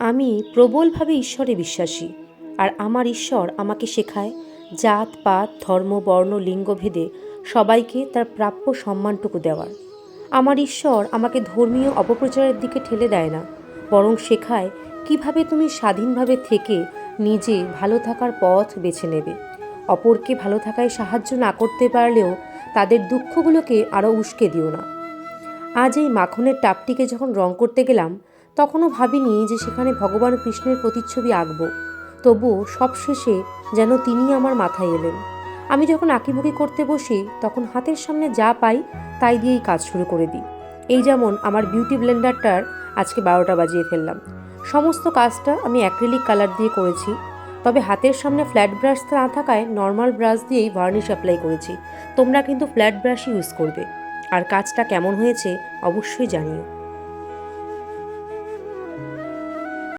আমি প্রবলভাবে ঈশ্বরে বিশ্বাসী, আর আমার ঈশ্বর আমাকে শেখায় জাত পাত ধর্ম বর্ণ লিঙ্গভেদে সবাইকে তার প্রাপ্য সম্মানটুকু দেওয়ার। আমার ঈশ্বর আমাকে ধর্মীয় অপপ্রচারের দিকে ঠেলে দেয় না, বরং শেখায় কিভাবে তুমি স্বাধীনভাবে থেকে নিজে ভালো থাকার পথ বেছে নেবে। অপরকে ভালো থাকায় সাহায্য না করতে পারলেও তাদের দুঃখগুলোকে আরও উস্কে দিও না। আজ এই মাখনের টাপটিকে যখন রং করতে গেলাম, তখনও ভাবিনি যে সেখানে ভগবান কৃষ্ণের প্রতিচ্ছবি আঁকব। তবুও সবশেষে যেন তিনি আমার মাথায় এলেন। আমি যখন আঁকিবুকি করতে বসি, তখন হাতের সামনে যা পাই তাই দিয়েই কাজ শুরু করে দিই। এই যেমন আমার বিউটি ব্লেন্ডারটার আজকে 12টা বাজিয়ে ফেললাম। সমস্ত কাজটা আমি অ্যাক্রিলিক কালার দিয়ে করেছি, তবে হাতের সামনে ফ্ল্যাট ব্রাশ না থাকায় নর্মাল ব্রাশ দিয়েই ভার্নিশ অ্যাপ্লাই করেছি। তোমরা কিন্তু ফ্ল্যাট ব্রাশই ইউজ করবে। আর কাজটা কেমন হয়েছে অবশ্যই জানিও।